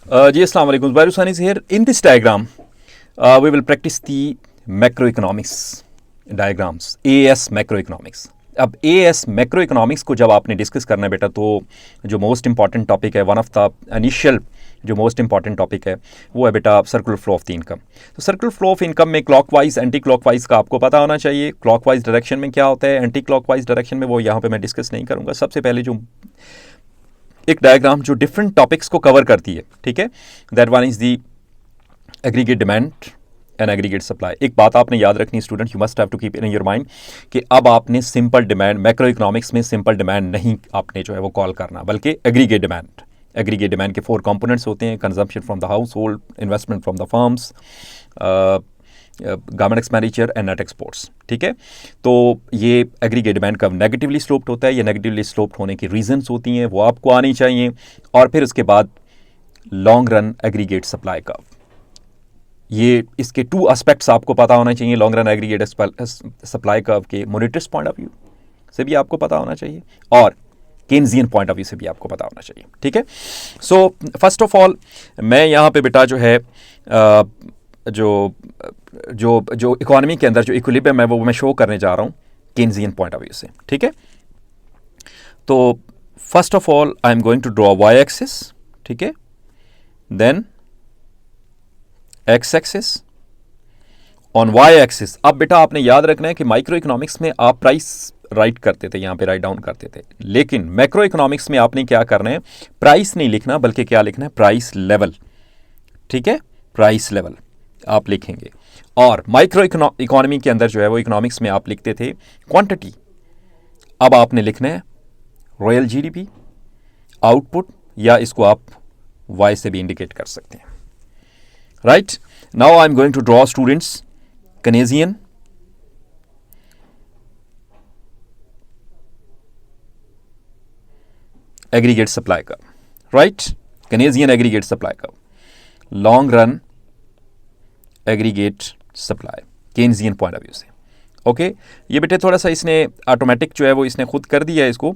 जी अस्सलाम वालेकुम. Zubair Hussain is here. In this diagram, we will practice the macroeconomics diagrams, AS macroeconomics. अब AS macroeconomics को जब आपने डिस्कस करना है बेटा, तो जो मोस्ट इंपॉर्टेंट टॉपिक है, वन ऑफ द इनिशियल जो मोस्ट इंपॉर्टेंट टॉपिक है वो है बेटा circular flow of the income. तो सर्कुलर फ्लो ऑफ इनकम में क्लॉकवाइज एंटी क्लॉकवाइज का आपको पता होना चाहिए. क्लॉकवाइज डायरेक्शन में क्या होता है, एंटी क्लॉकवाइज डायरेक्शन में वो यहाँ पे मैं डिस्कस नहीं करूँगा. सबसे पहले जो एक डायग्राम जो डिफरेंट टॉपिक्स को कवर करती है, ठीक है, that one is the aggregate demand and aggregate supply. एक बात आपने याद रखनी student, you must have to keep in your mind कि अब आपने सिंपल डिमांड, मैक्रो इकोनॉमिक्स में सिंपल डिमांड नहीं आपने जो है वो कॉल करना, बल्कि एग्रीगेट डिमांड. एग्रीगेट डिमांड के 4 कंपोनेंट्स होते हैं: consumption from the house hold, investment from the firms, government expenditure and net exports. ठीक है, तो ये एग्रीगेट डिमांड कब नेगेटिवली स्लोप्ड होता है, ये नेगेटिवली स्लोप्ड होने की रीजंस होती हैं, वो आपको आनी चाहिए. और फिर उसके बाद long run aggregate supply curve, ये इसके 2 एस्पेक्ट्स आपको पता होना चाहिए. Long run aggregate supply curve के मॉनिटर्स पॉइंट ऑफ व्यू से भी आपको पता होना चाहिए और केन्जियन पॉइंट ऑफ व्यू से भी आपको पता होना चाहिए. ठीक है, सो फर्स्ट ऑफ ऑल मैं यहाँ पे बेटा जो है जो जो जो इकोनॉमी के अंदर जो इक्विलिब्रियम है वो मैं शो करने जा रहा हूँ केन्जियन पॉइंट ऑफ व्यू से. ठीक है, तो first of all I am going to draw Y axis. ठीक है, then X axis. On Y axis अब बेटा आपने याद रखना है कि माइक्रो इकोनॉमिक्स में आप प्राइस राइट करते थे, यहां पे राइट डाउन करते थे, लेकिन मैक्रो इकोनॉमिक्स में आपने क्या करना है, प्राइस नहीं लिखना बल्कि क्या लिखना है, प्राइस लेवल. ठीक है, प्राइस लेवल आप लिखेंगे. और माइक्रो इकोनॉमी के अंदर जो है वो इकोनॉमिक्स में आप लिखते थे क्वांटिटी. अब आपने लिखना है रॉयल जीडीपी, आउटपुट, या इसको आप वाई से भी इंडिकेट कर सकते हैं. Right, now I am going to draw students Keynesian aggregate supply curve. Right, Keynesian aggregate supply curve, long run aggregate supply, Keynesian point of view से. ओके, ये बेटे थोड़ा सा इसने ऑटोमेटिक जो है वो इसने खुद कर दिया है इसको.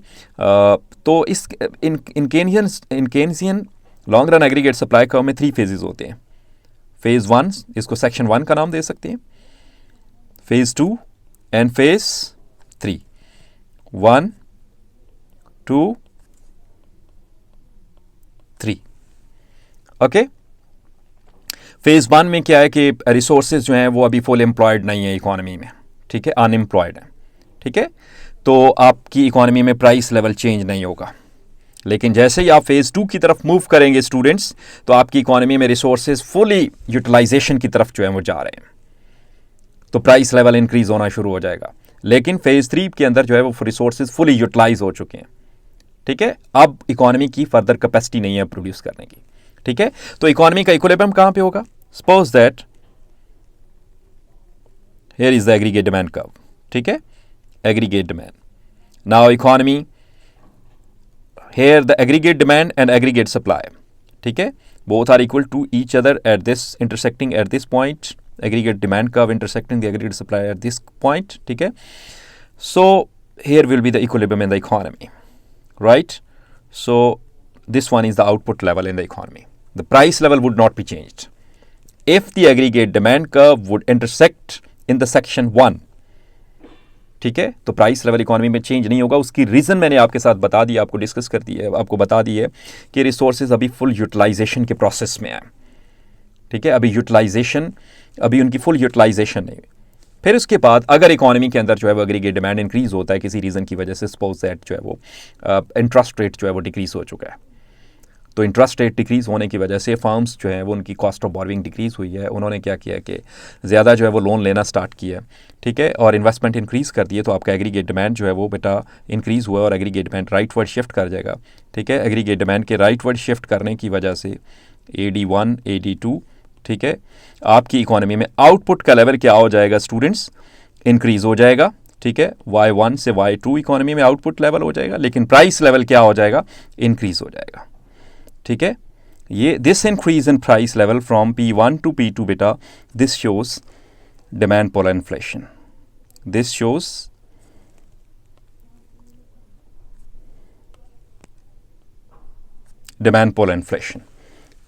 तो इस इन Keynesian long run aggregate supply curve में 3 फेजेस होते हैं. फेज 1 इसको सेक्शन 1 का नाम दे सकते हैं, phase 2 and phase 3. 1 2 3. Okay, phase 1 में क्या है कि रिसोर्सेज जो हैं वो अभी फुल एम्प्लॉयड नहीं है इकोनॉमी में. ठीक है, अनएम्प्लॉयड है. ठीक है, तो आपकी इकोनॉमी में प्राइस लेवल चेंज नहीं होगा. लेकिन जैसे ही आप फेज 2 की तरफ मूव करेंगे स्टूडेंट्स, तो आपकी इकोनॉमी में रिसोर्सेज फुली यूटिलाइजेशन की तरफ जो है वो जा रहे हैं, तो प्राइस लेवल इंक्रीज होना शुरू हो जाएगा. लेकिन फेज 3 के अंदर जो है वो रिसोर्सेज फुली यूटिलाइज हो चुके हैं. ठीक है, अब इकोनॉमी की फर्दर कैपेसिटी नहीं है प्रोड्यूस करने की. ठीक है, तो इकोनॉमी का इक्विलिब्रियम कहां पे होगा, suppose that here is the aggregate demand curve. ठीक है, aggregate demand, now economy, here the aggregate demand and aggregate supply. ठीक है, both are equal to each other at this intersecting at this point, aggregate demand curve intersecting the aggregate supply at this point. ठीक है, so here will be the equilibrium in the economy, right? So this one is the output level in the economy. The price level would not be changed if the aggregate demand curve would intersect in the section 1. ठीक है, तो price level economy में change नहीं होगा. उसकी reason मैंने आपके साथ बता दी, आपको डिस्कस कर दी है, आपको बता दी है कि रिसोर्सेज अभी फुल यूटिलाइजेशन के प्रोसेस में है. ठीक है, अभी यूटिलाइजेशन, अभी उनकी फुल यूटिलाइजेशन नहीं. फिर उसके बाद अगर इकोनॉमी के अंदर जो है वो एग्रीगेट डिमांड इंक्रीज होता है किसी रीज़न की वजह से, सपोज दैट जो है वो इंटरेस्ट रेट जो है वो डिक्रीज हो चुका है, तो इंटरेस्ट रेट डिक्रीज़ होने की वजह से फर्म्स जो हैं वो उनकी कॉस्ट ऑफ बोरोइंग डिक्रीज़ हुई है. उन्होंने क्या किया कि ज़्यादा जो है वो लोन लेना स्टार्ट किया. ठीक है, और इन्वेस्टमेंट इंक्रीज़ कर दिए, तो आपका एग्रीगेट डिमांड जो है वो बेटा इंक्रीज़ हुआ और aggregate demand right word shift कर जाएगा. ठीक है, एग्रीगेट डिमांड के राइट वर्ड शिफ्ट करने की वजह से AD1 AD2, ठीक है, आपकी इकोनॉमी में आउटपुट का लेवल क्या हो जाएगा स्टूडेंट्स, इंक्रीज़ हो जाएगा. ठीक है, Y1 से Y2 इकोनॉमी में आउटपुट लेवल हो जाएगा, लेकिन प्राइस लेवल क्या हो जाएगा, इंक्रीज़ हो जाएगा. ठीक है, ये this increase in price level from P1 to P2 बेटा, this shows demand pull inflation. This shows demand pull inflation.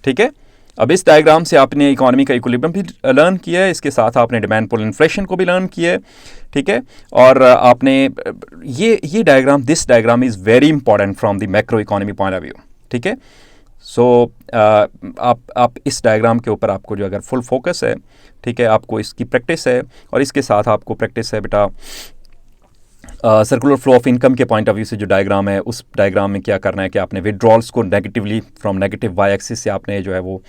ठीक है। अब इस डायग्राम से आपने इकोनॉमी का इक्विलिब्रियम भी लर्न किया है, इसके साथ आपने डिमांड पुल इन्फ्लेशन को भी लर्न किया है, ठीक है। और आपने ये diagram, this diagram is very important from the macro economy point of view, ठीक है। सो आप इस डायग्राम के ऊपर आपको जो अगर फुल फोकस है, ठीक है, आपको इसकी प्रैक्टिस है, और इसके साथ आपको प्रैक्टिस है बेटा सर्कुलर फ्लो ऑफ इनकम के पॉइंट ऑफ व्यू से जो डायग्राम है, उस डायग्राम में क्या करना है कि आपने विड्रॉल्स को negatively from negative Y axis से आपने जो है वो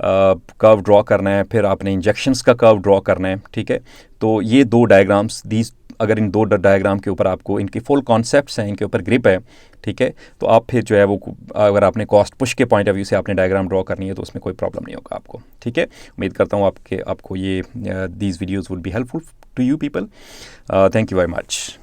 कर्व ड्रॉ करना है, फिर आपने इंजेक्शंस का कर्व ड्रॉ करना है, ठीक है। तो ये दो डायग्राम्स, अगर इन दो डायग्राम के ऊपर आपको इनकी फुल कॉन्सेप्ट्स हैं, इनके ऊपर ग्रिप है, ठीक है, तो आप फिर जो है वो अगर आपने कॉस्ट पुश के पॉइंट ऑफ व्यू से आपने डायग्राम ड्रॉ करनी है तो उसमें कोई प्रॉब्लम नहीं होगा आपको, ठीक है। उम्मीद करता हूँ आपको ये these videos will be helpful to you people. Thank you very much.